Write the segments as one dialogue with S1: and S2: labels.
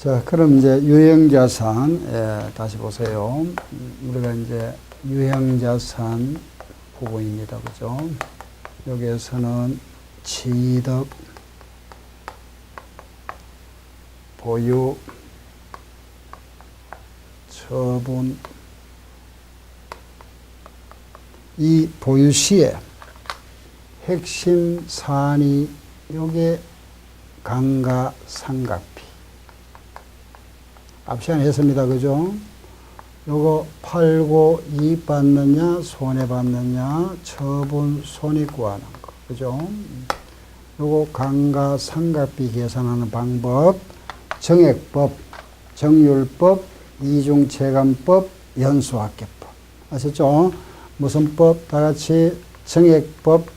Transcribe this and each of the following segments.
S1: 자, 그럼 이제 유형자산, 다시 보세요. 우리가 이제 유형자산 부분입니다. 그죠? 여기에서는 취득, 보유, 처분, 이 보유 시에 핵심 사안이 요게 감가상각비. 앞 시간에 했습니다. 그죠? 요거 팔고 이익 받느냐, 손해 받느냐, 처분, 손익 구하는 거. 그죠? 요거 감가상각비 계산하는 방법, 정액법, 정률법, 이중체감법, 연수학계법. 아셨죠? 무슨 법? 다 같이 정액법,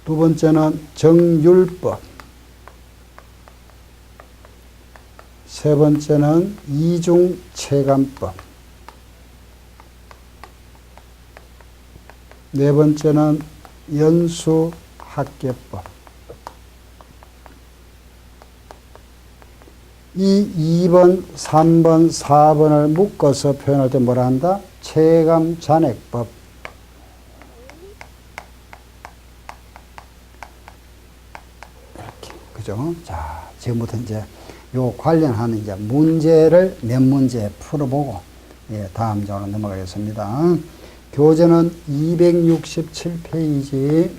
S1: 두 번째는 정률법, 세 번째는 이중체감법, 네 번째는 연수학계법. 이 2번, 3번, 4번을 묶어서 표현할 때 뭐라 한다? 체감잔액법. 이렇게. 그죠? 자, 지금부터 이제 요 관련하는 이제 문제를 몇 문제 풀어보고, 예, 다음 장으로 넘어가겠습니다. 교재는 267페이지.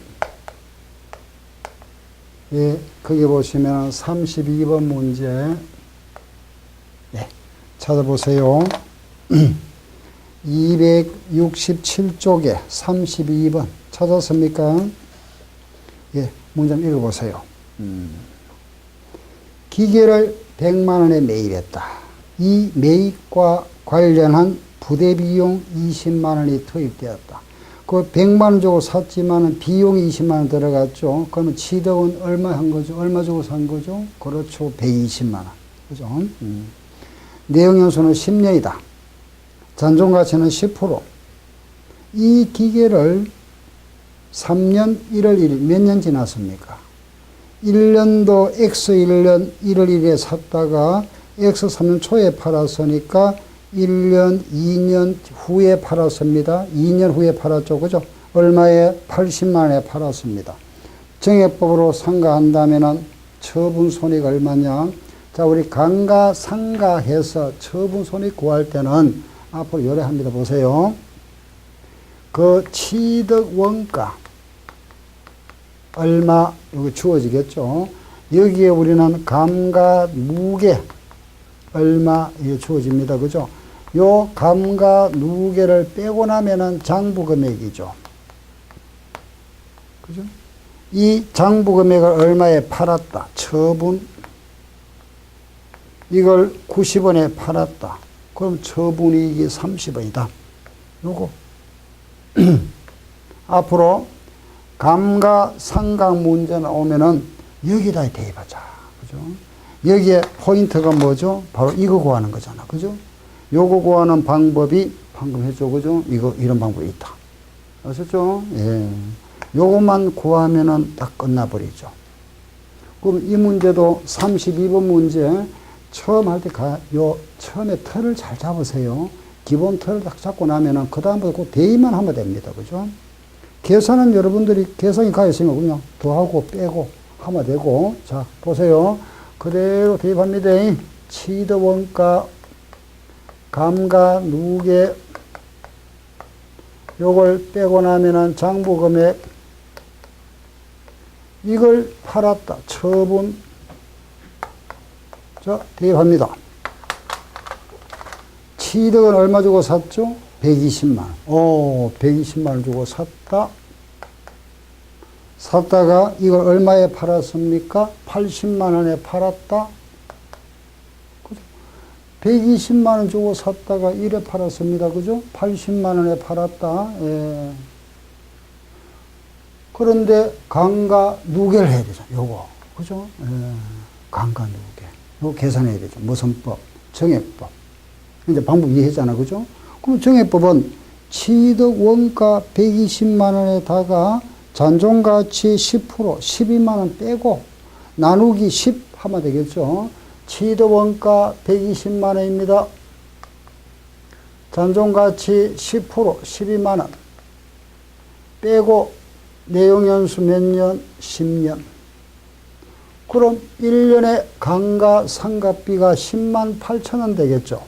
S1: 예, 거기 보시면 32번 문제. 예, 찾아보세요. 267쪽에 32번 찾았습니까? 예, 문제 한번 읽어보세요. 기계를 100만 원에 매입했다. 이 매입과 관련한 부대비용 20만 원이 투입되었다. 그 100만 원 주고 샀지만 비용이 20만 원 들어갔죠. 그러면 취득은 얼마 한 거죠? 얼마 주고 산 거죠? 그렇죠. 120만 원. 그죠? 내용연수는 10년이다. 잔존가치는 10%. 이 기계를 3년 1월 1일 몇 년 지났습니까? 1년도 X1년 1월 1일에 샀다가 X3년 초에 팔았으니까 1년, 2년 후에 팔았습니다. 2년 후에 팔았죠. 그죠? 얼마에? 80만 원에 팔았습니다. 정액법으로 상가한다면은 처분 손익 얼마냐? 자, 우리 감가상각해서 처분 손익 구할 때는 앞으로 요래합니다. 보세요. 그 취득 원가 얼마 여기 주어지겠죠. 여기에 우리는 감가 무게 얼마 이게 주어집니다. 그죠? 요 감가 누계를 빼고 나면은 장부 금액이죠. 그죠? 이 장부 금액을 얼마에 팔았다. 처분. 이걸 90원에 팔았다. 그럼 처분이익이 30원이다. 요거. 앞으로 감가상각 문제 나오면은 여기다 대입하자. 그죠? 여기에 포인트가 뭐죠? 바로 이거 구하는 거잖아. 그죠? 요거 구하는 방법이 방금 했죠. 그죠? 이런 방법이 있다. 아셨죠? 예. 요것만 구하면은 딱 끝나버리죠. 그럼 이 문제도 32번 문제 처음 할 때 처음에 틀을 잘 잡으세요. 기본 틀을 딱 잡고 나면은 그다음부터 꼭 대입만 하면 됩니다. 그죠? 계산은 여러분들이 계산이 가 있으면 그냥 더하고 빼고 하면 되고. 자, 보세요. 그대로 대입합니다. 취득 원가, 감가 누계, 요걸 빼고 나면은 장부 금액, 이걸 팔았다. 처분. 자, 대입합니다. 취득은 얼마 주고 샀죠? 120만 원. 120만 원 주고 샀다. 샀다가 이걸 얼마에 팔았습니까? 80만 원에 팔았다. 120만 원 주고 샀다가 1에 팔았습니다. 그죠? 80만 원에 팔았다. 예. 그런데 감가 누계를 해야 되죠. 요거. 그죠? 예. 감가 누계. 요거 계산해야 되죠. 무슨 법? 정액법. 이제 방법 이해했잖아. 그죠? 그럼 정액법은 취득 원가 120만 원에다가 잔존가치 10%, 12만 원 빼고 나누기 10 하면 되겠죠. 취득원가 120만 원입니다. 잔존가치 10% 12만 원. 빼고 내용연수 몇 년? 10년. 그럼 1년에 감가상각비가 10만 8천 원 되겠죠.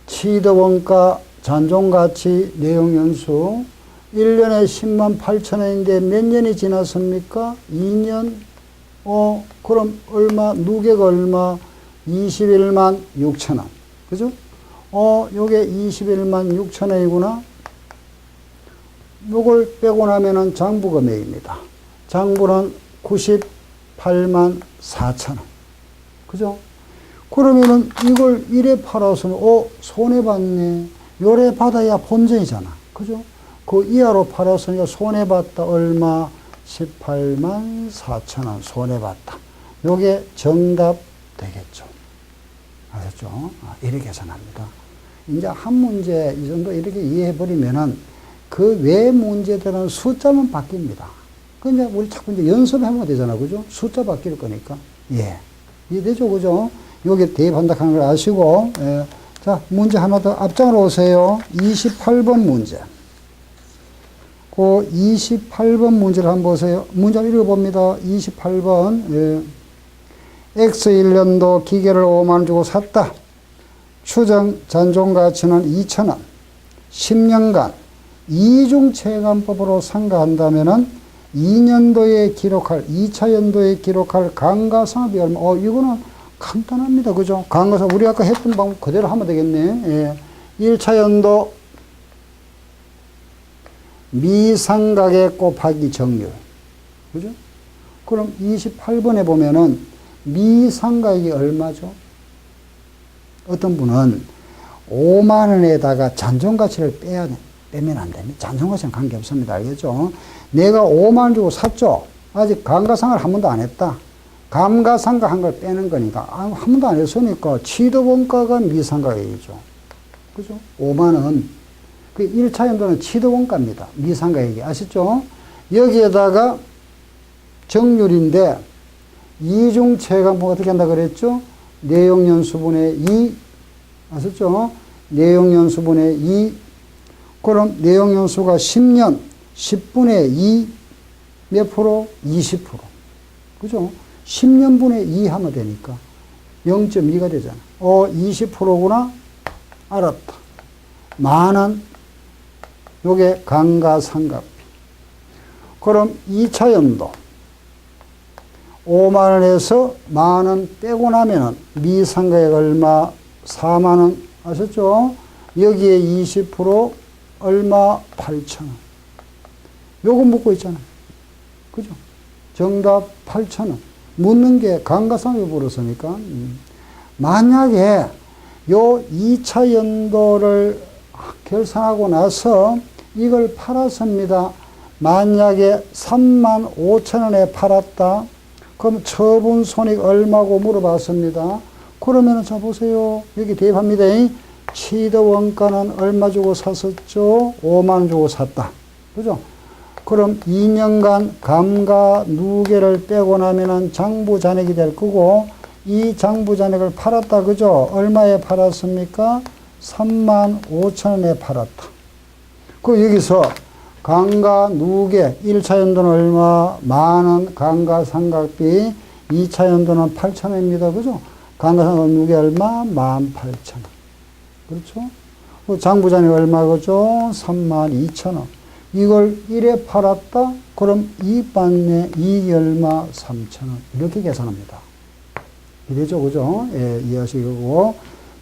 S1: 취득원가, 잔존가치, 내용연수 1년에 10만 8천 원인데 몇 년이 지났습니까? 2년. 그럼 얼마? 누계가 얼마? 21만 6천 원. 그죠? 요게 21만 6천 원이구나. 요걸 빼고 나면은 장부금액입니다. 장부는 98만 4천 원. 그죠? 그러면은 이걸 이래 팔아서는, 손해봤네. 요래 받아야 본전이잖아. 그죠? 그 이하로 팔았으니까 손해봤다. 얼마? 18만 4천 원 손해봤다. 요게 정답 되겠죠. 알았죠? 이렇게 계산합니다. 이제 한 문제 이 정도 이렇게 이해해버리면은 그 외 문제들은 숫자만 바뀝니다. 그 이제 우리 자꾸 이제 연습해보면 되잖아. 그죠? 숫자 바뀔 거니까. 예. 이해되죠? 그죠? 요게 대입한다 하는 걸 아시고, 예. 자, 문제 하나 더 앞장으로 오세요. 28번 문제. 그 28번 문제를 한번 보세요. 문제 읽어봅니다. 28번. 예. X1년도 기계를 5만 원 주고 샀다. 추정 잔존가치는 2천 원. 10년간 이중체감법으로 상가한다면은 2년도에 기록할, 2차 연도에 기록할 감가상각비 얼마? 이거는 간단합니다. 그죠? 감가상각, 우리 아까 했던 방법 그대로 하면 되겠네. 예. 1차 연도 미상각의 곱하기 정률. 그죠? 그럼 28번에 보면은 미상각이 얼마죠? 어떤 분은 5만 원에다가 잔존가치를 빼면 안 됩니다. 잔존가치는 관계없습니다. 알겠죠? 내가 5만 원 주고 샀죠? 아직 감가상각을 한 번도 안 했다. 감가상각 한 걸 빼는 거니까. 한 번도 안 했으니까 취득원가가 미상각이죠. 그죠? 5만 원. 그 1차 연도는 취득원가입니다. 미상가액이. 아시죠? 여기에다가 정률인데 이중체감 어떻게 한다 그랬죠? 내용연수분의 2. 아셨죠? 내용연수분의 2. 그럼 내용연수가 10년 10분의 2 몇 프로? 20%. 그죠? 10년분의 2 하면 되니까 0.2가 되잖아. 20%구나? 알았다. 만원. 요게 감가상각비. 그럼 2차 연도 5만원에서 만원 빼고 나면은 미상가액 얼마? 4만원. 아셨죠? 여기에 20% 얼마? 8천원. 요거 묻고 있잖아요. 그죠? 정답 8천원. 묻는 게 감가상각비 물었으니까. 만약에 요 2차 연도를 결산하고 나서 이걸 팔았습니다. 만약에 3만 5천 원에 팔았다. 그럼 처분 손익 얼마고 물어봤습니다. 그러면 자 보세요. 여기 대입합니다. 취득원가는 얼마 주고 샀었죠? 5만 원 주고 샀다. 그죠? 그럼 2년간 감가 누계를 빼고 나면은 장부잔액이 될 거고, 이 장부잔액을 팔았다. 그죠? 얼마에 팔았습니까? 3만 5천 원에 팔았다. 그 여기서 감가 누계 1차 연도는 얼마? 만원 감가상각비. 2차 연도는 8천 원입니다. 그죠? 감가상각 누계 얼마? 18,000원. 그렇죠? 장부잔액 얼마 그죠? 3만 2천 원. 이걸 1에 팔았다? 그럼 이익 받네. 이익이 얼마? 3천 원. 이렇게 계산합니다. 이래죠, 그죠? 예, 이해하시고.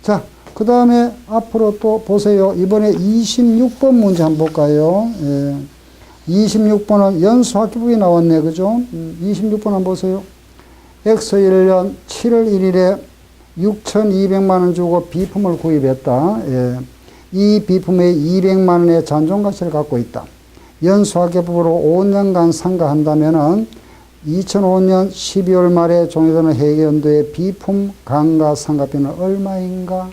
S1: 자, 그 다음에 앞으로 또 보세요. 이번에 26번 문제 한번 볼까요? 예. 26번은 연수학기부에 나왔네, 그죠? 26번 한번 보세요. X1년 7월 1일에 6,200만원 주고 비품을 구입했다. 예. 이 비품의 200만원의 잔존가치를 갖고 있다. 연수학기부로 5년간 상가한다면은 2005년 12월 말에 종료되는 회계연도의 비품 감가상각비는 얼마인가?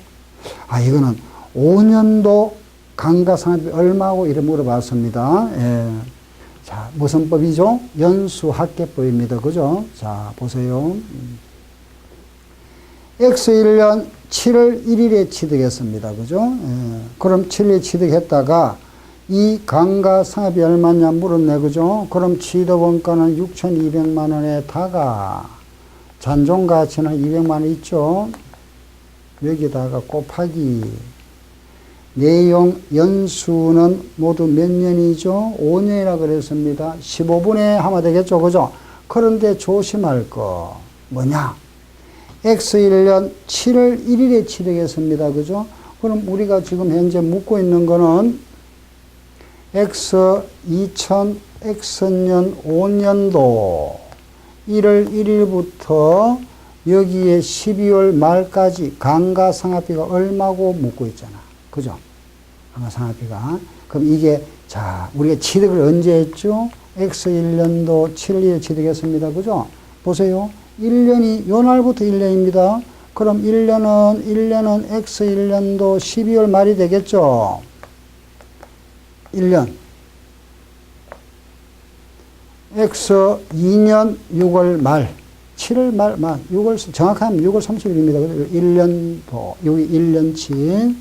S1: 이거는 5년도 감가상각비 얼마고 이래 물어봤습니다. 예. 자, 무슨 법이죠? 연수합계법입니다. 그죠? 자, 보세요. X1년 7월 1일에 취득했습니다. 그죠? 예. 그럼 7일에 취득했다가 이 감가상각비 얼마냐 물었네. 그죠? 그럼 취득원가는 6,200만 원에다가 잔존가치는 200만 원 있죠? 여기다가 곱하기 내용 연수는 모두 몇 년이죠? 5년이라 그랬습니다. 15분에 하면 되겠죠? 그죠? 그런데 조심할 거 뭐냐? X1년 7월 1일에 취득했습니다. 그죠? 그럼 우리가 지금 현재 묻고 있는 거는 X년 5년도 1월 1일부터 여기에 12월 말까지 감가상각비가 얼마고 묻고 있잖아. 그죠? 감가상각비가. 그럼 이게, 자, 우리가 취득을 언제 했죠? X1년도 7일에 취득했습니다. 그죠? 보세요. 1년이, 요 날부터 1년입니다. 그럼 1년은 X1년도 12월 말이 되겠죠? 1년. X2년 6월 말. 7월 말, 6월, 정확하면 6월 30일입니다. 1년도, 여기 1년치.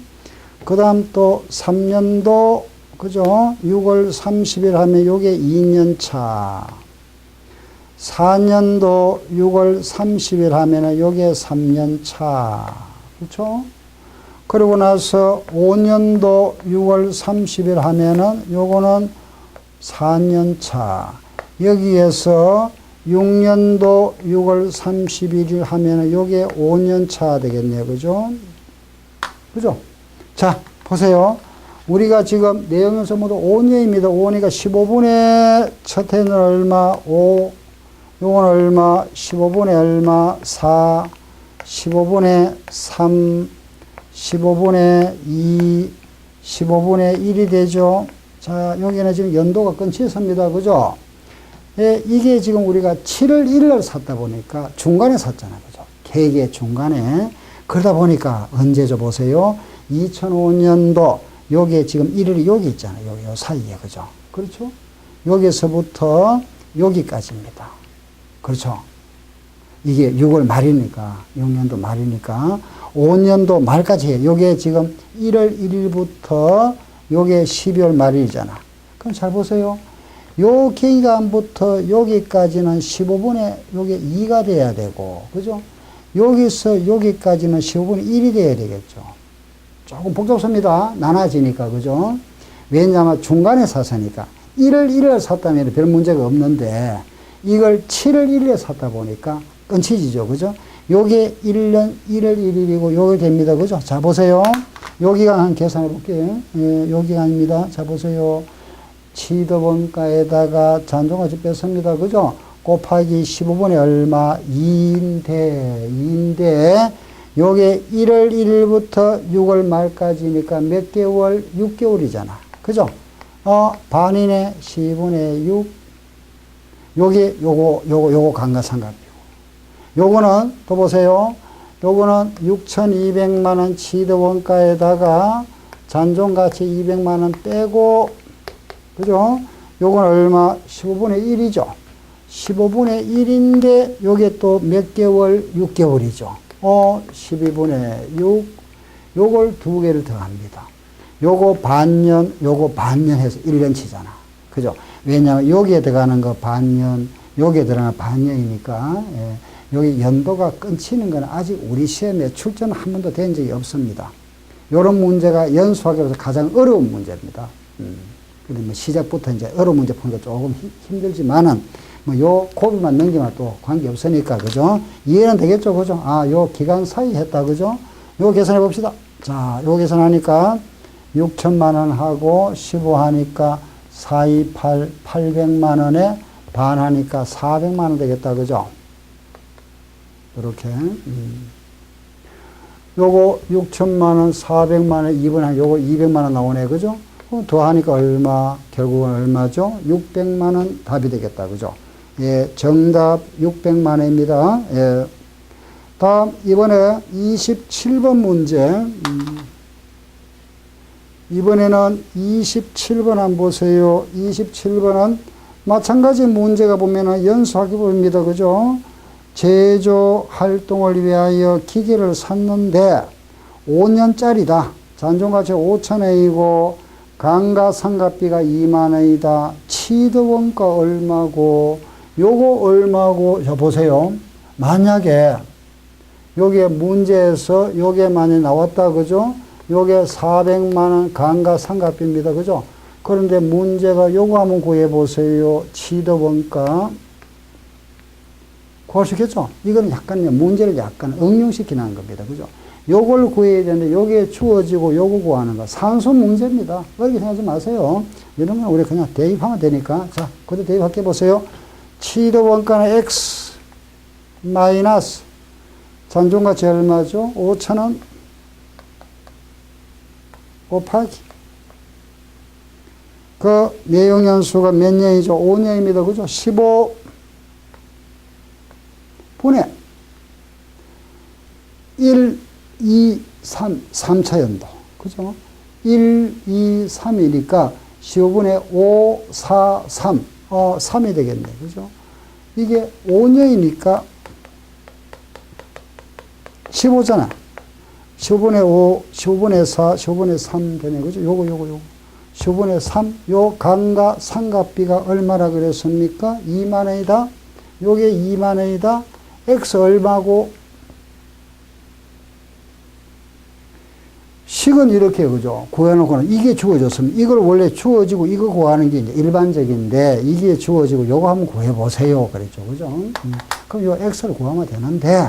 S1: 그 다음 또 3년도, 그죠? 6월 30일 하면 요게 2년차. 4년도 6월 30일 하면은 요게 3년차. 그렇죠? 그러고 나서 5년도 6월 30일 하면은 요거는 4년차. 여기에서 6년도 6월 31일 하면은 요게 5년차 되겠네요. 그죠? 그죠? 자, 보세요. 우리가 지금 내용에서 모두 5년입니다. 5년이니까 15분의 첫 해는 얼마? 5. 요건 얼마? 15분의 얼마? 4. 15분의 3. 15분의 2. 15분의 1이 되죠. 자, 여기는 지금 연도가 끊치습니다. 그죠? 예, 이게 지금 우리가 7월 1일을 샀다 보니까 중간에 샀잖아요. 그죠? 계획의 중간에. 그러다 보니까 언제죠? 보세요. 2005년도 여기에 지금 1일이 여기 있잖아요. 요 사이에. 그죠? 그렇죠? 여기서부터 여기까지입니다. 그렇죠? 이게 6월 말이니까, 6년도 말이니까 5년도 말까지 해요. 요게 지금 1월 1일부터 요게 12월 말이잖아. 그럼 잘 보세요. 요 기간부터 여기까지는 15분의 요게 2가 돼야 되고, 그죠? 여기서 여기까지는 15분의 1이 돼야 되겠죠. 조금 복잡합니다. 나눠지니까, 그죠? 왜냐하면 중간에 샀으니까. 1월 1일에 샀다면 별 문제가 없는데, 이걸 7월 1일에 샀다 보니까 끊치지죠, 그죠? 요게 1년 1월 1일이고, 요게 됩니다, 그죠? 자, 보세요. 요 기간 한 계산해 볼게요. 예, 요 기간입니다. 자, 보세요. 취득원가에다가 잔존가치 뺐습니다. 그죠? 곱하기 15분의 얼마? 2인데, 요게 1월 1일부터 6월 말까지니까 몇 개월? 6개월이잖아. 그죠? 반인의 10분의 6. 요거 감가상각비고. 요거는, 또 보세요. 요거는 6,200만원 취득원가에다가 잔존가치 200만원 빼고, 그죠? 요건 얼마? 15분의 1이죠. 15분의 1인데, 요게 또 몇 개월? 6개월이죠. 12분의 6. 요걸 두 개를 더합니다. 요거 반년 해서 1년치잖아. 그죠? 왜냐하면 여기에 들어가는 거 반년, 여기에 들어가는 반년이니까, 예. 여기 연도가 끊치는 건 아직 우리 시험에 출전 한 번도 된 적이 없습니다. 요런 문제가 연수학에서 가장 어려운 문제입니다. 근데 뭐 시작부터 이제 어려운 문제 푸는 거 조금 힘들지만은, 뭐 요 고비만 넘기면 또 관계 없으니까, 그죠? 이해는 되겠죠, 그죠? 요 기간 사이 했다, 그죠? 요 계산해 봅시다. 자, 요 계산하니까 6천만 원 하고 15 하니까 428, 800만 원에 반 하니까 400만 원 되겠다, 그죠? 이렇게. 요거 6천만 원, 400만 원, 2번 한 요거 200만 원 나오네, 그죠? 더 하니까 얼마? 결국은 얼마죠? 600만 원 답이 되겠다, 그죠? 예, 정답 600만 원입니다. 예. 다음, 이번에 27번 문제. 이번에는 27번 한번 보세요. 27번은 마찬가지 문제가 보면은 연수학기부입니다. 그죠? 제조 활동을 위하여 기계를 샀는데 5년짜리다. 잔존가치 5,000원이고 감가상각비가 2만 원이다. 취득원가 얼마고 요거 얼마고. 자 보세요. 만약에 요게 문제에서 요게 많이 나왔다. 그죠? 요게 400만 원 감가상각비입니다. 그죠? 그런데 문제가 요거 한번 구해보세요. 취득원가. 구할 수 있겠죠? 이거는 약간 문제를 약간 응용시키는 겁니다. 그죠? 요걸 구해야 되는데 요게 주어지고 요거 구하는 거. 산수 문제입니다. 그렇게 생각하지 마세요. 이런 건 우리 그냥 대입하면 되니까. 자, 그대로 대입할게 보세요. 취득원가는 X 마이너스 잔존가치 얼마죠? 5,000원 곱하기 그 내용연수가 몇 년이죠? 5년입니다. 그죠? 15분의 1, 2, 3, 3차 연도. 그죠? 1, 2, 3이니까 15분의 5, 4, 3. 3이 되겠네. 그죠? 이게 5년이니까 15잖아. 15분의 5, 15분의 4, 15분의 3 되네. 그죠? 요거. 15분의 3. 요 감가상각비가 얼마라 그랬습니까? 2만 원이다. 요게 2만 원이다. X 얼마고? 식은 이렇게, 그죠? 구해놓고는 이게 주어졌으면 이걸 원래 주어지고 이거 구하는 게 이제 일반적인데 이게 주어지고 요거 한번 구해보세요. 그랬죠. 그죠? 그럼 요 X를 구하면 되는데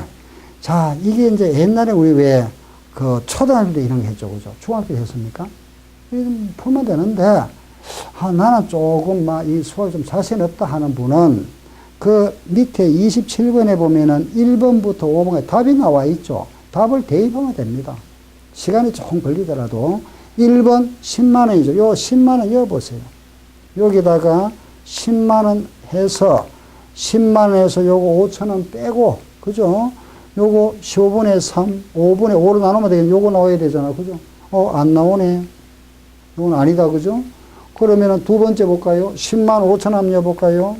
S1: 자, 이게 이제 옛날에 우리 왜 그 초등학교 때 이런 거 했죠. 그죠? 중학교 때 했습니까? 풀면 되는데 나는 조금 이 수학이 좀 자신 없다 하는 분은 그 밑에 27번에 보면은 1번부터 5번까지 답이 나와 있죠. 답을 대입하면 됩니다. 시간이 조금 걸리더라도 1번 10만 원이죠. 요 10만 원 여보세요. 여기다가 10만 원 해서 10만 원에서 요거 5천 원 빼고 그죠? 요거 15분의 3, 5분의 5로 나누면 되겠네. 요거 나와야 되잖아. 그죠? 안 나오네. 이건 아니다. 그죠? 그러면은 두 번째 볼까요? 10만 5천 한번 여볼까요?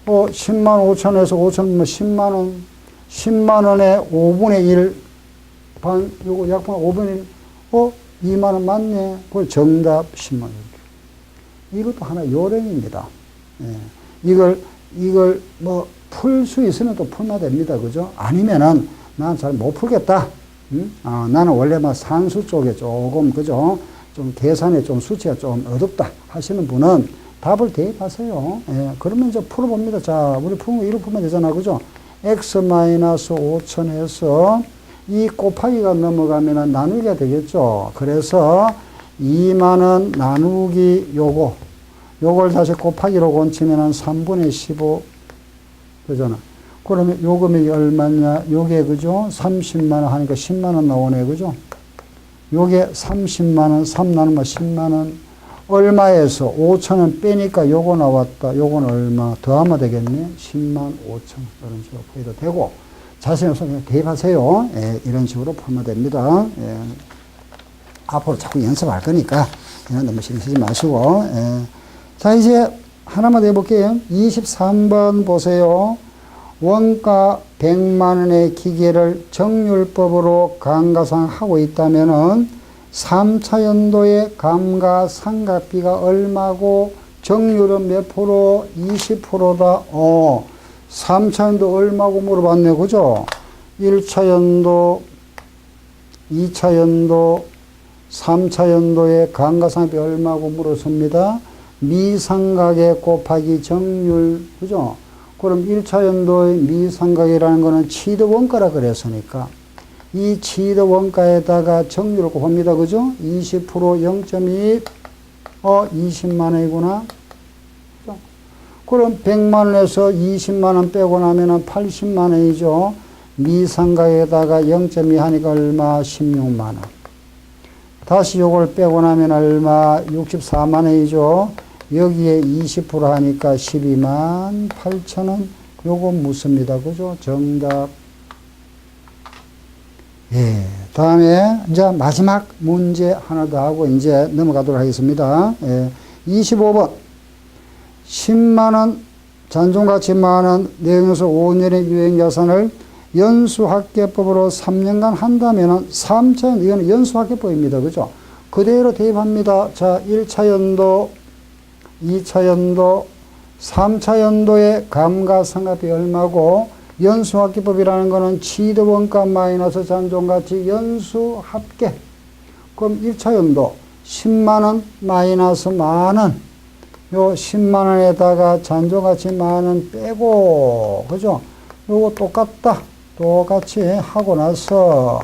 S1: 10만 5천에서 5천, 10만 원. 10만 원에 5분의 1, 요거 약분 5분의 1, 2만 원 맞네. 그 정답 10만 원. 이것도 하나의 요령입니다. 예. 이걸 풀 수 있으면 또 풀면 됩니다. 그죠? 아니면은, 난 잘 못 풀겠다. 나는 원래 산수 쪽에 조금, 그죠? 좀 계산에 좀 수치가 좀 어둡다 하시는 분은 답을 대입하세요. 예, 그러면 이제 풀어봅니다. 자, 우리 풀면 이렇게 풀면 되잖아. 그죠? X-5천 해서 이 곱하기가 넘어가면 나누기가 되겠죠. 그래서 2만원 나누기 요걸 다시 곱하기로 곤치면 3분의 15 그잖아. 그러면 요금이 얼마냐? 요게 그죠? 30만원 하니까 10만원 나오네. 그죠? 요게 30만원, 3 나누면 10만원. 얼마에서 5천원 빼니까 요거 나왔다. 요건 얼마? 더하면 되겠네. 10만 5천. 이런 식으로 풀어도 되고. 자신 없으면 그냥 대입하세요. 예, 이런 식으로 풀면 됩니다. 예. 앞으로 자꾸 연습할 거니까 너무 신경 쓰지 마시고. 예. 자, 이제 하나만 더 해볼게요. 23번 보세요. 원가 100만 원의 기계를 정률법으로 감가상하고 있다면은 3차 연도의 감가상각비가 얼마고 정률은 몇 프로? 20%다. 3차 연도 얼마고 물어봤네. 그죠? 1차 연도, 2차 연도, 3차 연도의 감가상각비 얼마고 물었습니다. 미상각에 곱하기 정률, 그죠? 그럼 1차 연도의 미상각이라는 거는 취득원가라 그랬으니까 이 취득원가에다가 정률을 곱합니다. 그죠? 20% 0.2, 20만 원이구나. 그죠? 그럼 100만 원에서 20만 원 빼고 나면은 80만 원이죠. 미상각에다가 0.2 하니까 얼마? 16만 원. 다시 요걸 빼고 나면 얼마? 64만 원이죠. 여기에 20% 하니까 12만 8천 원. 요거 묻습니다. 그죠? 정답. 예. 다음에 이제 마지막 문제 하나 더 하고 이제 넘어가도록 하겠습니다. 예. 25번. 10만원 잔존가치 많은 내용에서 5년의 유형자산을 연수학계법으로 3년간 한다면은 3차, 이거는 연수학계법입니다. 그죠? 그대로 대입합니다. 자, 1차 연도, 2차 연도, 3차 연도의 감가상각비 얼마고, 연수학계법이라는 거는 취득원가 마이너스 잔존가치 연수합계. 그럼 1차 연도 10만원 마이너스 만원. 요 10만원에다가 잔존가치 만원 빼고, 그죠? 요거 똑같다. 똑같이 하고 나서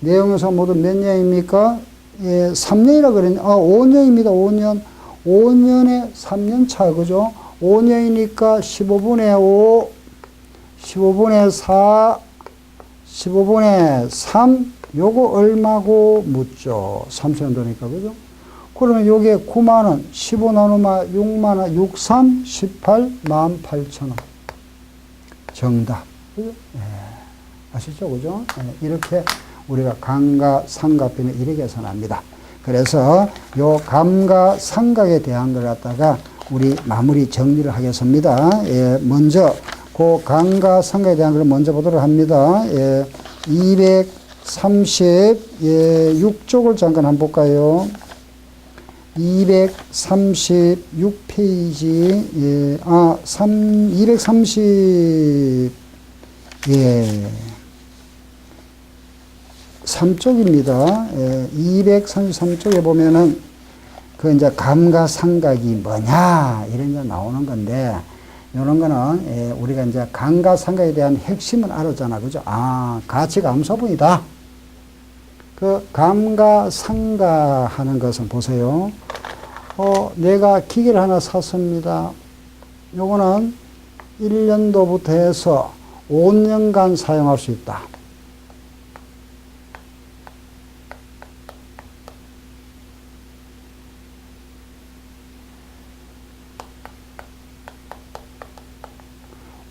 S1: 내용에서 모두 몇 년입니까? 예, 3년이라 그랬네. 5년입니다. 5년. 5년에 3년 차, 그죠? 5년이니까 15분의 5, 15분의 4, 15분의 3, 요거 얼마고 묻죠. 3천원도니까, 그죠? 그러면 요게 9만원, 15 나누마 6만원, 6, 3, 18, 18,000원. 정답. 그죠? 예. 아시죠? 그죠? 예. 이렇게 우리가 감가상각비는 이렇게 계산합니다. 그래서 요 감가상각에 대한 걸 갖다가 우리 마무리 정리를 하겠습니다. 예. 먼저 그 감가상각에 대한 걸 먼저 보도록 합니다. 예. 236쪽을 잠깐 한번 볼까요? 236페이지, 예, 230, 예, 3쪽입니다. 예, 233쪽에 보면은, 그 이제 감가상각이 뭐냐, 이런 게 나오는 건데, 이런 거는, 예, 우리가 이제 감가상각에 대한 핵심은 알았잖아. 그죠? 가치가 함수분이다. 그 감가상각하는 것은 보세요. 내가 기계를 하나 샀습니다. 요거는 1년도부터 해서 5년간 사용할 수 있다.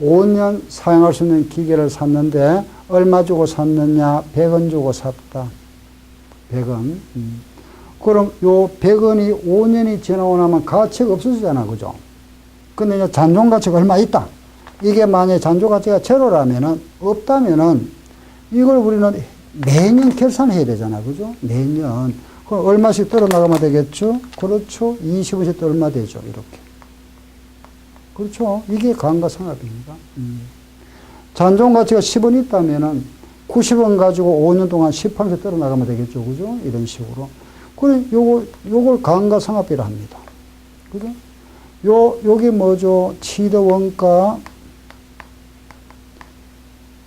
S1: (5년) 사용할 수 있는 기계를 샀는데 얼마 주고 샀느냐? 100원 주고 샀다. 100원. 그럼 요 100원이 5년이 지나고 나면 가치가 없어지잖아. 그죠? 근데 이제 잔존가치가 얼마 있다. 이게 만약에 잔존가치가 제로라면은, 없다면은, 이걸 우리는 매년 결산해야 되잖아. 그죠? 매년. 그럼 얼마씩 떨어나가면 되겠죠? 그렇죠. 20원씩 떨 얼마 되죠? 이렇게. 그렇죠. 이게 감가상각입니다. 잔존가치가 10원 있다면은, 90원 가지고 5년 동안 18세 떨어 나가면 되겠죠. 그죠? 이런 식으로. 그래, 요걸 감가상각비라 합니다. 그죠? 요게 뭐죠?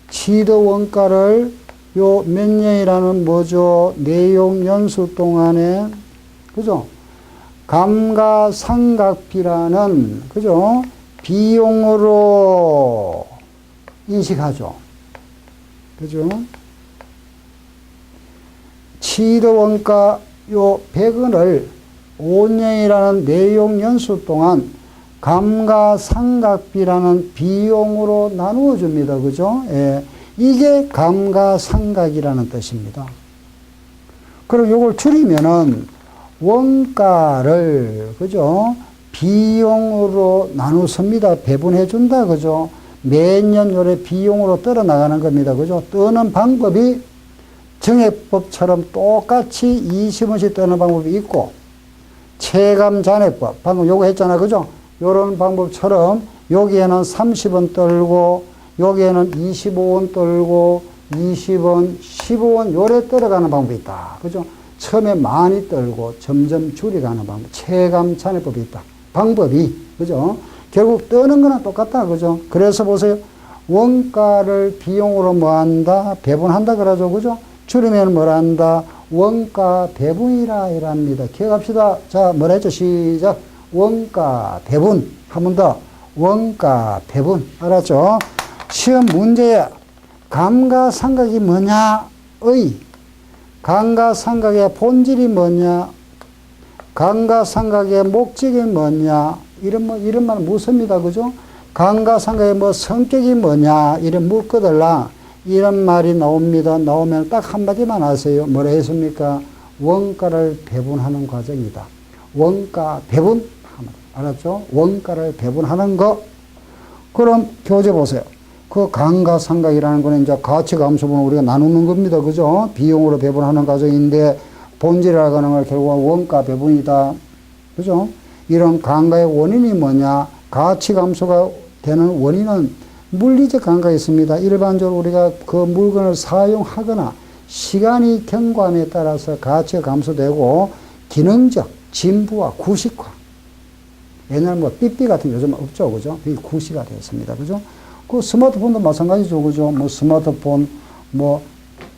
S1: 취득원가를 요 몇 년이라는 뭐죠? 내용 연수 동안에, 그죠? 감가상각비라는, 그죠? 비용으로 인식하죠. 그죠? 취득원가 요 100원을 5년이라는 내용 연수 동안 감가상각비라는 비용으로 나누어 줍니다. 그죠? 예. 이게 감가상각이라는 뜻입니다. 그럼 요걸 줄이면은 원가를, 그죠? 비용으로 나누습니다. 배분해 준다. 그죠? 매년 요래 비용으로 떨어 나가는 겁니다. 그죠? 떠는 방법이 정액법처럼 똑같이 20원씩 떠는 방법이 있고, 체감 잔액법, 방금 요거 했잖아. 그죠? 요런 방법처럼 여기에는 30원 떨고, 여기에는 25원 떨고, 20원, 15원 요래 떨어가는 방법이 있다. 그죠? 처음에 많이 떨고 점점 줄여가는 방법, 체감 잔액법이 있다. 방법이, 그죠? 결국 떠는 거는 똑같다. 그죠? 그래서 보세요. 원가를 비용으로 뭐 한다? 배분한다. 그러죠. 그죠? 줄이면 뭘 한다? 원가 배분이라 이랍니다. 기억합시다. 자, 뭐라 했죠? 시작. 원가 배분. 한 번 더. 원가 배분. 알았죠? 시험 문제에 감가상각이 뭐냐의 감가상각의 본질이 뭐냐? 감가상각의 목적이 뭐냐? 이런 말 묻습니다. 그죠? 감가상각의 뭐 성격이 뭐냐? 이런 묻거들라. 이런 말이 나옵니다. 나오면 딱 한마디만 하세요. 뭐라 했습니까? 원가를 배분하는 과정이다. 원가 배분 알았죠? 원가를 배분하는 거. 그럼 교재 보세요. 그 감가상각이라는 거는 이제 가치감소분을 우리가 나누는 겁니다. 그죠? 비용으로 배분하는 과정인데 본질이라고 하는 걸 결국 원가 배분이다. 그죠? 이런 감가의 원인이 뭐냐? 가치감소가 되는 원인은 물리적 감가가 있습니다. 일반적으로 우리가 그 물건을 사용하거나 시간이 경과함에 따라서 가치가 감소되고 기능적 진부와 구식화. 옛날 뭐 삐삐 같은 게 요즘 없죠. 그죠? 그게 구시가 되었습니다. 그죠? 그 스마트폰도 마찬가지죠. 그죠? 뭐 스마트폰 뭐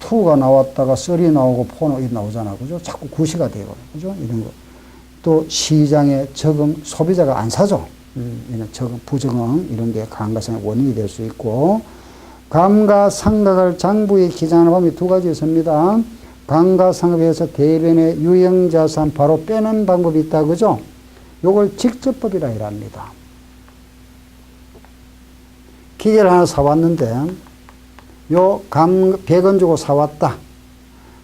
S1: 2가 나왔다가 3 나오고 4 나오잖아. 그죠? 자꾸 구시가 되고. 그죠? 이런 거. 또 시장에 적응, 소비자가 안 사죠. 이런 적응, 부적응 이런 게 감가상각의 원인이 될 수 있고, 감가상각을 장부에 기재하는 방법이 두 가지 있습니다. 감가상각에서 대변의 유형자산 바로 빼는 방법이 있다. 그죠? 요걸 직접법이라 이랍니다. 기계를 하나 사왔는데, 100원 주고 사왔다.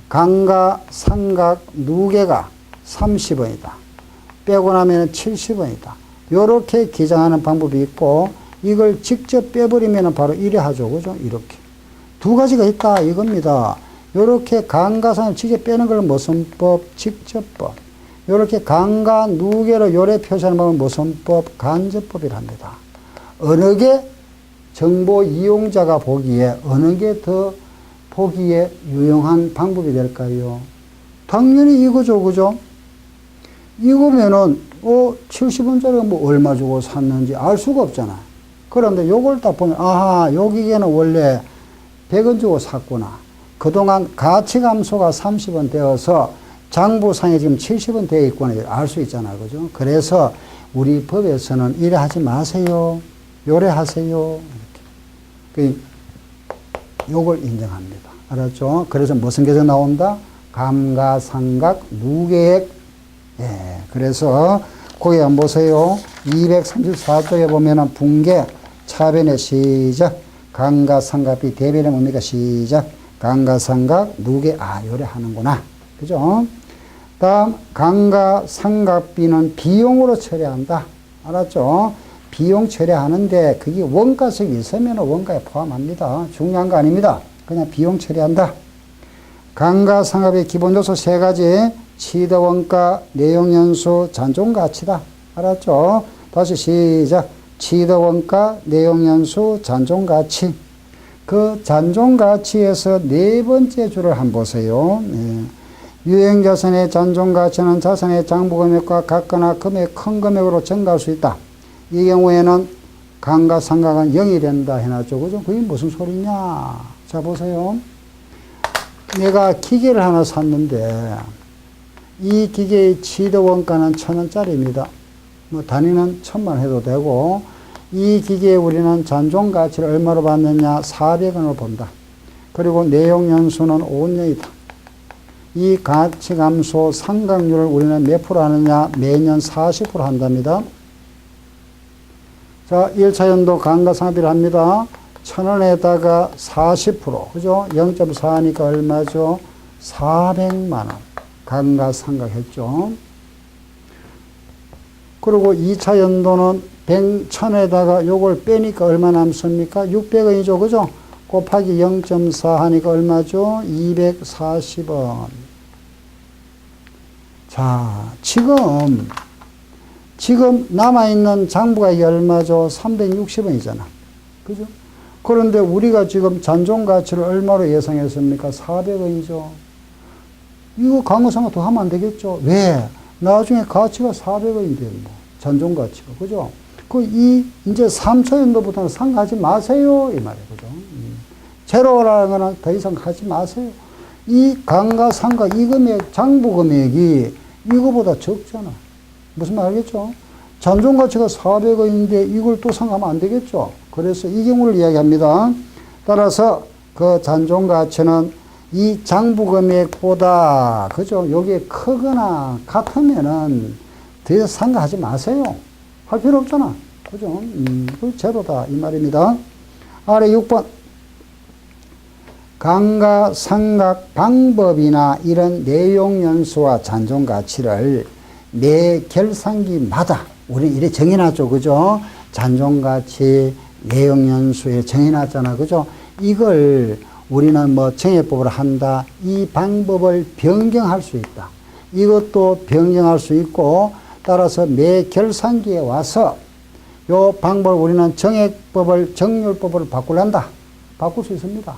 S1: 감가상각 누계가 30원이다. 빼고 나면 70원이다. 요렇게 기장하는 방법이 있고, 이걸 직접 빼버리면 바로 이래 하죠. 그죠? 이렇게. 두 가지가 있다. 이겁니다. 요렇게 감가상각을 직접 빼는 걸 무슨 법? 직접법. 요렇게 감가 누계로 요래 표시하는 방법은 무슨 법? 간접법이랍니다. 어느 게 정보 이용자가 보기에 어느 게 더 보기에 유용한 방법이 될까요? 당연히 이거죠. 그죠? 이거면은 70원짜리가 뭐 얼마 주고 샀는지 알 수가 없잖아. 그런데 요걸 딱 보면 아하, 요 기계는 원래 100원 주고 샀구나. 그동안 가치 감소가 30원 되어서 장부상에 지금 70원 되어 있구나. 알 수 있잖아. 그죠? 그래서 우리 법에서는 이래 하지 마세요. 요래 하세요. 이렇게. 요걸 인정합니다. 알았죠? 그래서 무슨 계정 나온다? 감가상각 누계액. 예. 그래서 거기 한번 보세요. 234쪽에 보면은 분계 차변의 시작. 감가상각비 대변의 뭡니까? 시작. 감가상각 누계. 아, 요래 하는구나. 그죠? 다음 감가상각비는 비용으로 처리한다. 알았죠? 비용 처리하는데 그게 원가성이 있으면 원가에 포함합니다. 중요한 거 아닙니다. 그냥 비용 처리한다. 감가상각의 기본 요소 세 가지. 취득원가, 내용연수, 잔존가치다. 알았죠? 다시 시작. 취득원가, 내용연수, 잔존가치. 그 잔존가치에서 네 번째 줄을 한번 보세요. 네. 유형자산의 잔존가치는 자산의 장부금액과 같거나 금액 큰 금액으로 증가할 수 있다. 이 경우에는 감가상각은 0이 된다 해놨죠. 그죠? 그게 무슨 소리냐? 자, 보세요. 내가 기계를 하나 샀는데, 이 기계의 취득원가는 1,000원짜리입니다. 뭐, 단위는 1,000만 해도 되고, 이 기계에 우리는 잔존가치를 얼마로 받느냐? 400원으로 본다. 그리고 내용연수는 5년이다. 이 가치감소 상각률을 우리는 몇 프로 하느냐? 매년 40% 한답니다. 자, 1차 연도 감가상각비를 합니다. 1,000원에다가 40%. 그죠? 0.4니까 얼마죠? 400만원. 감가상각 했죠. 그리고 2차 연도는 1,000원에다가 요걸 빼니까 얼마 남습니까? 600원이죠. 그죠? 곱하기 0.4 하니까 얼마죠? 240원. 자, 지금 남아있는 장부가 이게 얼마죠? 360원이잖아. 그죠? 그런데 우리가 지금 잔존가치를 얼마로 예상했습니까? 400원이죠. 이거 감가상각 더 하면 안 되겠죠? 왜? 나중에 가치가 400원인데, 뭐. 잔존가치가. 그죠? 이제 3차 연도부터는 상하지 마세요. 이 말이에요. 그죠? 제로라는 거는 더 이상 하지 마세요. 이 감가상각, 이 금액, 장부금액이 이거보다 적잖아. 무슨 말 알겠죠? 잔존가치가 400원인데 이걸 또 상하면 안 되겠죠? 그래서 이 경우를 이야기합니다. 따라서 그 잔존가치는 이 장부금액보다, 그죠? 요게 크거나 같으면은 더 이상 상가하지 마세요. 할 필요 없잖아. 그죠? 그 제로다. 이 말입니다. 아래 6번. 감가상각 방법이나 이런 내용 연수와 잔존가치를 매 결산기마다 우리 이래 정해놨죠. 그죠? 잔존가치, 내용연수에 정해놨잖아. 그죠? 이걸 우리는 뭐 정해법을 한다. 이 방법을 변경할 수 있다. 이것도 변경할 수 있고, 따라서 매 결산기에 와서 요 방법을 우리는 정액법을, 정률법을 바꾸란다. 바꿀 수 있습니다.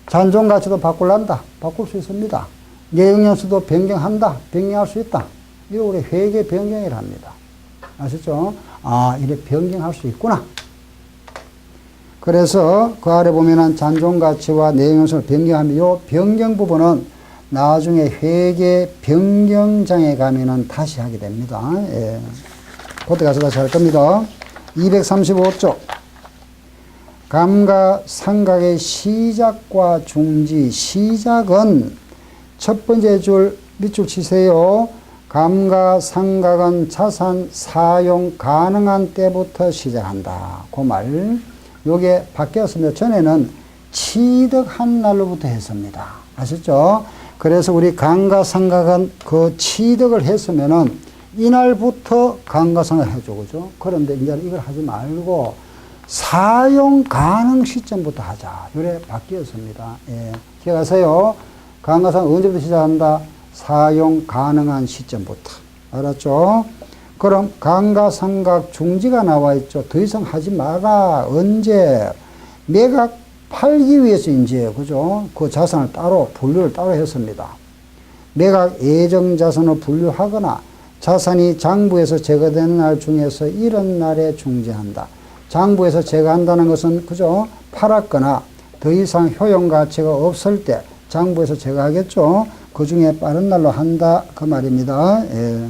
S1: 잔존가치도 바꿀란다. 바꿀 수 있습니다. 내용연수도 변경한다. 변경할 수 있다. 이거 우리 회계 변경이라 합니다. 아시죠? 아, 이래 변경할 수 있구나. 그래서 그 아래 보면은 잔존가치와 내용연수를 변경하면 요 변경 부분은 나중에 회계 변경장에 가면은 다시 하게 됩니다. 예. 그때 가서 다시 할 겁니다. 235쪽. 감가상각의 시작과 중지. 시작은 첫 번째 줄 밑줄 치세요. 감가상각은 자산 사용 가능한 때부터 시작한다. 그 말. 요게 바뀌었습니다. 전에는 취득한 날로부터 했습니다. 아셨죠? 그래서 우리 감가상각은 그 취득을 했으면은 이날부터 감가상각 해줘. 그죠? 그런데 이제 이걸 하지 말고 사용 가능 시점부터 하자. 요래 바뀌었습니다. 예. 기억하세요. 감가상각 언제부터 시작한다? 사용 가능한 시점부터. 알았죠? 그럼 감가상각 중지가 나와 있죠. 더 이상 하지 마라. 언제? 매각 팔기 위해서 이제, 그죠? 그 자산을 따로, 분류를 따로 했습니다. 매각 예정 자산을 분류하거나 자산이 장부에서 제거되는 날 중에서 이런 날에 중지한다. 장부에서 제거한다는 것은, 그죠? 팔았거나 더 이상 효용 가치가 없을 때 장부에서 제거하겠죠? 그 중에 빠른 날로 한다. 그 말입니다. 예.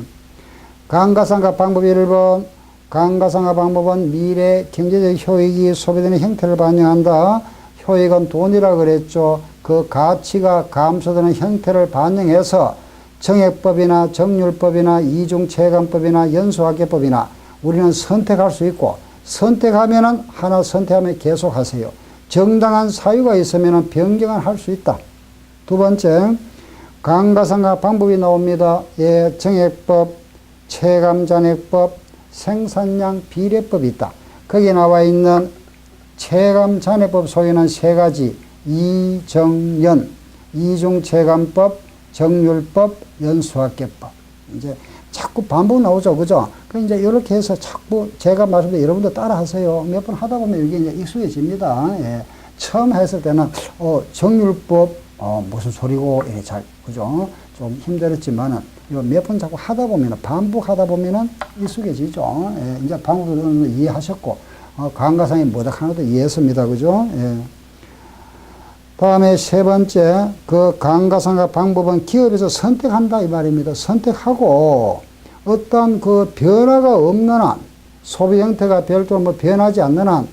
S1: 감가상각 방법 1번. 감가상각 방법은 미래 경제적 효익이 소비되는 형태를 반영한다. 효익은 돈이라 그랬죠. 그 가치가 감소되는 형태를 반영해서 정액법이나 정률법이나 이중체감법이나 연수학계법이나 우리는 선택할 수 있고, 선택하면은 하나 선택하면 계속 하세요. 정당한 사유가 있으면은 변경을 할 수 있다. 두 번째, 감가상각 방법이 나옵니다. 예, 정액법, 체감잔액법, 생산량 비례법이 있다. 거기에 나와 있는 체감잔액법 소위는 세 가지, 이정연, 이중체감법, 정률법, 연수학계법. 이제 자꾸 반복 나오죠. 그죠? 그 이제 이렇게 해서 자꾸 제가 말씀드린 여러분도 따라 하세요. 몇 번 하다 보면 이게 이제 익숙해집니다. 예. 처음 했을 때는, 정률법, 무슨 소리고, 이래 잘, 그죠? 좀 힘들었지만은, 몇 번 자꾸 하다 보면은, 반복하다 보면은 익숙해지죠. 예. 이제 방법을 이해하셨고, 감가상이 뭐다 하나도 이해했습니다. 그죠? 예. 다음에 세 번째, 그 감가상각 방법은 기업에서 선택한다 이 말입니다. 선택하고 어떤 그 변화가 없는 한, 소비 형태가 별도로 뭐 변하지 않는 한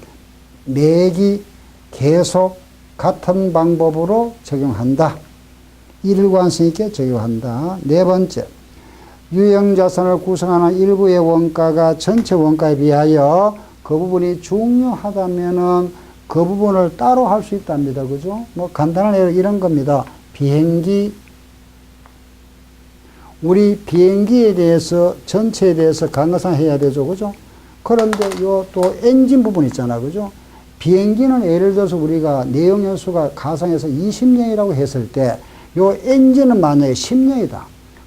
S1: 매기 계속 같은 방법으로 적용한다. 일관성 있게 적용한다. 네 번째, 유형자산을 구성하는 일부의 원가가 전체 원가에 비하여 그 부분이 중요하다면은 그 부분을 따로 할 수 있답니다. 그죠? 뭐 간단한 예로 이런 겁니다. 비행기, 우리 비행기에 대해서 전체에 대해서 감가상 해야 되죠. 그죠? 그런데 요 또 엔진 부분 있잖아. 그죠? 비행기는 예를 들어서 우리가 내용연수가 가상에서 20년이라고 했을 때 요 엔진은 만약에 10년이다.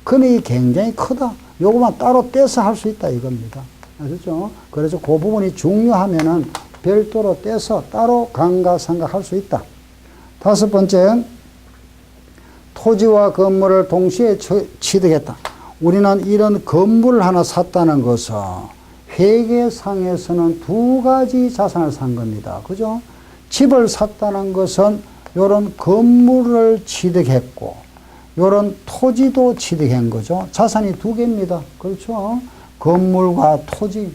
S1: 금액이 굉장히 크다. 요거만 따로 떼서 할 수 있다 이겁니다. 아시죠? 그래서 그 부분이 중요하면은 별도로 떼서 따로 감가상각할 수 있다. 다섯 번째, 토지와 건물을 동시에 취득했다. 우리는 이런 건물을 하나 샀다는 것은 회계상에서는 두 가지 자산을 산 겁니다. 그죠? 집을 샀다는 것은 이런 건물을 취득했고, 이런 토지도 취득한 거죠. 자산이 두 개입니다. 그렇죠? 건물과 토지.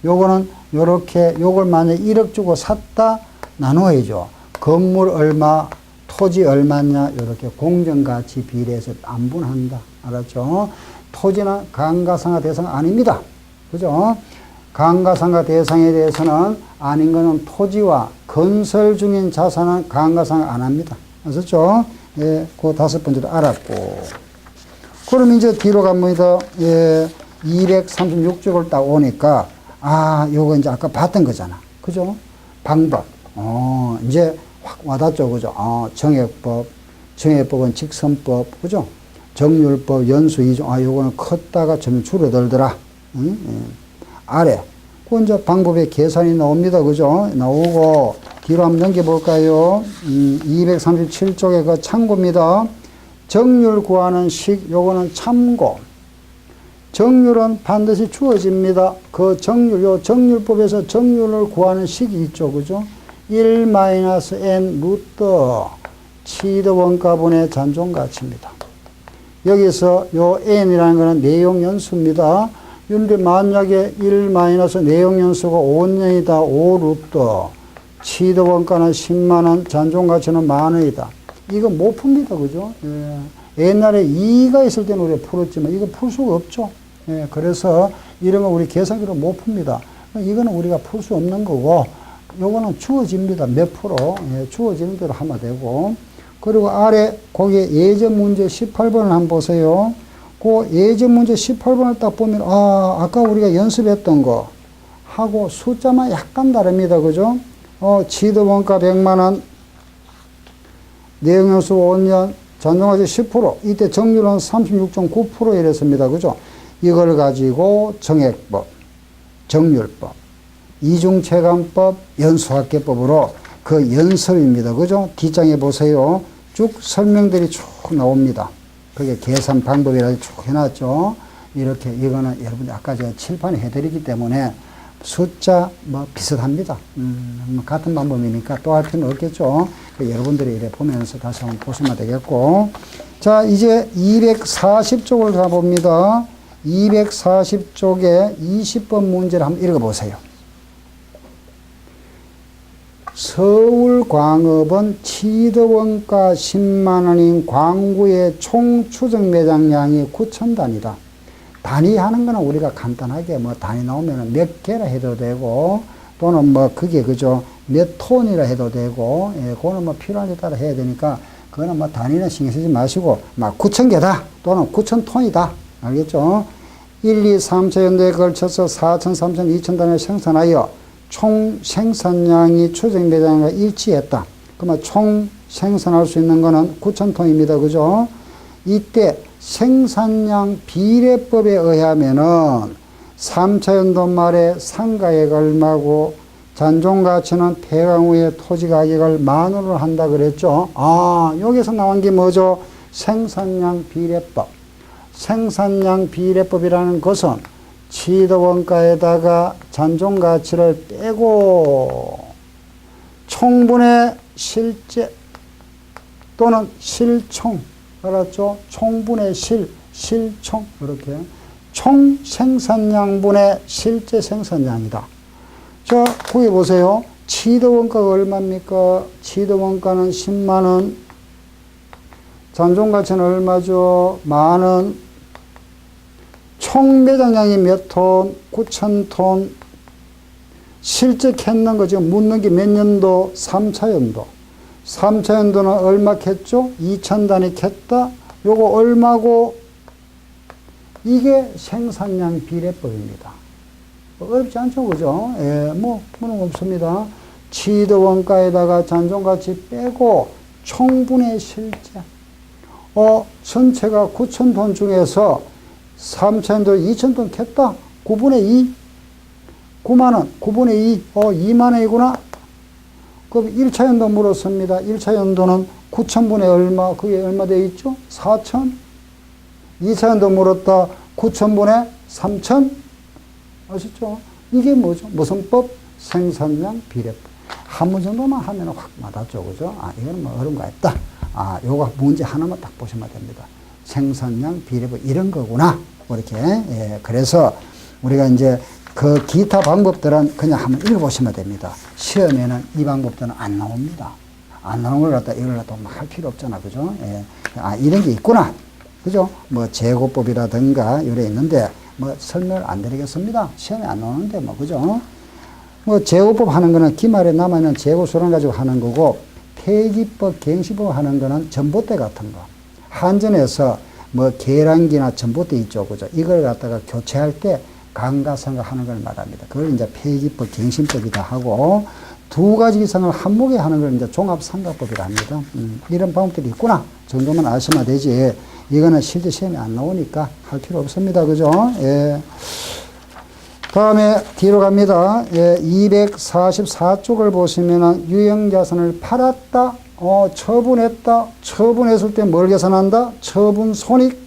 S1: 요거는 요렇게, 요걸 만약에 1억 주고 샀다, 나누어야죠. 건물 얼마, 토지 얼마냐, 요렇게 공정가치 비례해서 안분한다. 알았죠? 토지는 감가상각 대상 아닙니다. 그죠? 감가상각 대상에 대해서는 아닌 거는 토지와 건설 중인 자산은 감가상각 안 합니다. 아셨죠? 예, 그 다섯 번째도 알았고. 그럼 이제 뒤로 갑니다. 예, 236쪽을 딱 오니까, 요거 이제 아까 봤던 거잖아. 그죠? 방법. 이제 확 와닿죠. 그죠? 정액법. 정액법은 직선법. 그죠? 정률법, 연수, 이종. 요거는 컸다가 좀 줄어들더라. 아래. 그 이제 방법의 계산이 나옵니다. 그죠? 나오고, 뒤로 한번 넘겨볼까요? 237쪽에 그 참고입니다. 정률 구하는 식, 요거는 참고. 정률은 반드시 주어집니다. 그 정률, 요 정률법에서 정률을 구하는 식이 있죠. 그죠? 1-n 루트 치드 원가분의 잔존가치입니다. 여기서 요 n이라는 거는 내용연수입니다. 그런데 만약에 1- 내용연수가 5년이다. 5루트 치드 원가는 10만원, 잔존가치는 만원이다. 이거 못 풉니다. 그죠? 예. 옛날에 2가 있을 때는 우리가 풀었지만 이거 풀 수가 없죠. 예. 그래서 이런 거 우리 계산기로 못 풉니다. 이거는 우리가 풀 수 없는 거고, 요거는 주어집니다. 몇 프로. 예. 주어지는 대로 하면 되고. 그리고 아래 거기에 예전 문제 18번을 한번 보세요. 그 예전 문제 18번을 딱 보면, 아까 우리가 연습했던 거 하고 숫자만 약간 다릅니다. 그죠? 치드 원가 100만원, 내용연수 5년, 잔존가치 10%, 이때 정률은 36.9% 이랬습니다. 그죠? 이걸 가지고 정액법, 정률법, 이중체감법, 연수학계법으로 그 연습입니다. 그죠? 뒷장에 보세요. 쭉 설명들이 쭉 나옵니다. 그게 계산 방법이라고 쭉 해놨죠. 이렇게, 이거는 여러분들 아까 제가 칠판에 해드리기 때문에 숫자 뭐 비슷합니다. 같은 방법이니까 또 할 필요는 없겠죠. 여러분들이 이래 보면서 다시 한번 보시면 되겠고. 자, 이제 240쪽을 가봅니다. 240쪽에 20번 문제를 한번 읽어보세요. 서울광업은 치드원가 10만원인 광구의 총 추적 매장량이 9,000단이다. 단위 하는 거는 우리가 간단하게 뭐 단위 나오면 몇 개라 해도 되고, 또는 뭐 그게 그죠, 몇 톤이라 해도 되고, 예, 그거는 뭐 필요한 데 따라 해야 되니까, 그거는 뭐 단위는 신경 쓰지 마시고, 막 9,000개다 또는 9,000톤이다. 알겠죠? 1, 2, 3차 연도에 걸쳐서 4,000, 3,000, 2,000단을 생산하여 총 생산량이 추적 매장과 일치했다. 그러면 총 생산할 수 있는 거는 9,000톤입니다. 그죠? 이때 생산량 비례법에 의하면은 3차 연도 말에 상가액 얼마고 잔존가치는 폐광 후에 토지 가격을 만으로 한다 그랬죠. 여기서 나온 게 뭐죠? 생산량 비례법. 생산량 비례법이라는 것은 치드 원가에다가 잔존가치를 빼고 총분의 실제 또는 실총, 알았죠? 총분의 실총, 이렇게. 총 생산량분의 실제 생산량이다. 자, 거기 보세요. 치드 원가가 얼마입니까? 치드 원가는 10만원. 잔존가치는 얼마죠? 만원. 총 매장량이 몇 톤? 9,000톤. 실제 캤는 거 지금 묻는 게 몇 년도? 3차 연도. 3차 연도는 얼마 캤죠? 2,000단위 캤다. 요거 얼마고? 이게 생산량 비례법입니다. 어렵지 않죠, 그죠? 예, 뭐, 그런 거 없습니다. 치드 원가에다가 잔존가치 빼고 총분의 실제. 전체가 9,000톤 중에서 3,000톤, 2,000톤 캤다. 9분의 2. 9만원, 9분의 2. 2만원이구나. 그럼 1차 연도 물었습니다. 1차 연도는 9,000분의 얼마, 그게 얼마 되어 있죠? 4,000. 2차 연도 물었다. 9,000분의 3,000. 아시죠? 이게 뭐죠? 무슨 법? 생산량 비례법. 한 번 정도만 하면 확 와닿죠. 그죠? 이거는 뭐 어려운 거 없다. 요거 문제 하나만 딱 보시면 됩니다. 생산량 비례법 이런 거구나. 이렇게. 예, 그래서 우리가 이제 그 기타 방법들은 그냥 한번 읽어보시면 됩니다. 시험에는 이 방법들은 안 나옵니다. 안 나오는 걸 갖다 이걸 갖다 할 필요 없잖아. 그죠? 예. 이런 게 있구나. 그죠? 뭐 제고법이라든가 이래 있는데 뭐 설명을 안 드리겠습니다. 시험에 안 나오는데 뭐 그죠? 뭐 제고법 하는 거는 기말에 남아있는 제고수를 가지고 하는 거고, 폐기법, 갱시법 하는 거는 전봇대 같은 거. 한전에서 뭐 계란기나 전봇대 있죠, 그죠? 이걸 갖다가 교체할 때 감가상각하는 걸 말합니다. 그걸 이제 폐기법, 갱신법이다 하고 두 가지 이상을 한목에 하는 걸 이제 종합상각법이라 합니다. 이런 방법들이 있구나 정도만 아시면 되지. 이거는 실제 시험에 안 나오니까 할 필요 없습니다, 그죠? 예. 다음에 뒤로 갑니다. 예, 244쪽을 보시면은 유형자산을 팔았다, 처분했다. 처분했을 때 뭘 계산한다? 처분 손익.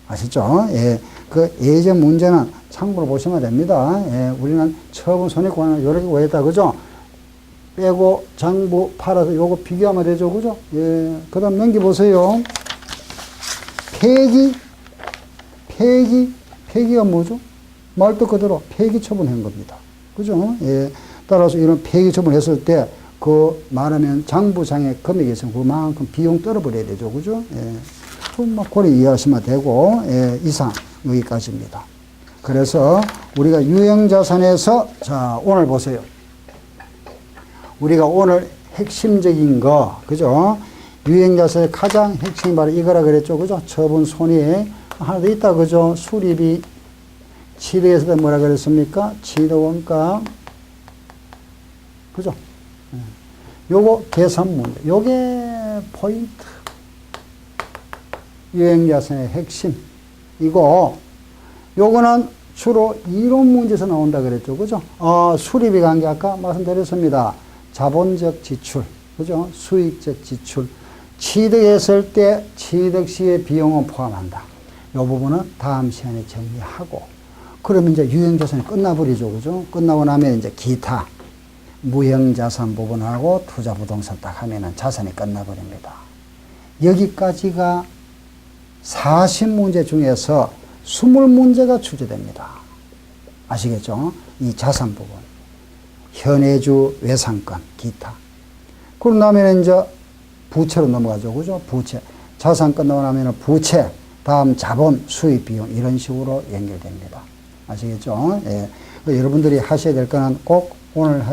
S1: 아시죠? 예, 그 예전 문제는 참고로 보시면 됩니다. 예, 우리는 처분 손익 구하는 이렇게 구했다, 그죠? 빼고 장부 팔아서 요거 비교하면 되죠, 그죠? 예, 그 다음 넘겨보세요. 폐기가 뭐죠? 말도 그대로 폐기 처분한 겁니다. 그죠? 예. 따라서 이런 폐기 처분했을 때, 말하면 장부상의 금액이 있으면 그만큼 비용 떨어버려야 되죠. 그죠? 예. 그래 이해하시면 되고, 예. 이상, 여기까지입니다. 그래서 우리가 유형자산에서, 자, 오늘 보세요. 우리가 오늘 핵심적인 거, 그죠? 유형자산의 가장 핵심이 바로 이거라 그랬죠. 그죠? 처분 손익. 하나 더 있다. 그죠? 수리비. 취득에서도 뭐라 그랬습니까? 취득원가. 그죠? 요거 계산 문제. 요게 포인트. 유형자산의 핵심. 요거는 주로 이론 문제에서 나온다 그랬죠. 그죠? 수리비 관계 아까 말씀드렸습니다. 자본적 지출. 그죠? 수익적 지출. 취득했을 때 취득 시의 비용은 포함한다. 요 부분은 다음 시간에 정리하고. 그러면 이제 유형자산이 끝나버리죠. 그죠? 끝나고 나면 이제 기타, 무형자산 부분하고 투자부동산 딱 하면은 자산이 끝나버립니다. 여기까지가 40문제 중에서 20문제가 출제됩니다. 아시겠죠? 이 자산 부분. 현해주, 외상권, 기타. 그러고 나면 이제 부채로 넘어가죠. 그죠? 부채. 자산 끝나고 나면 부채, 다음 자본, 수입 비용 이런 식으로 연결됩니다. 아시겠죠? 예. 여러분들이 하셔야 될 거는 꼭 오늘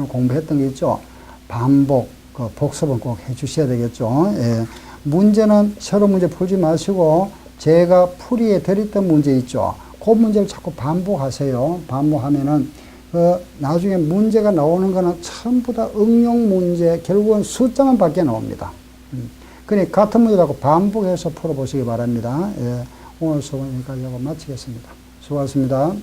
S1: 공부했던 게 있죠? 반복, 복습은 꼭 해 주셔야 되겠죠? 예. 문제는 새로 문제 풀지 마시고 제가 풀이해 드렸던 문제 있죠? 그 문제를 자꾸 반복하세요. 반복하면은 나중에 문제가 나오는 거는 전부 다 응용 문제, 결국은 숫자만 밖에 나옵니다. 그러니까 같은 문제라고 반복해서 풀어보시기 바랍니다. 예. 오늘 수업은 여기까지 하고 마치겠습니다. 수고하셨습니다.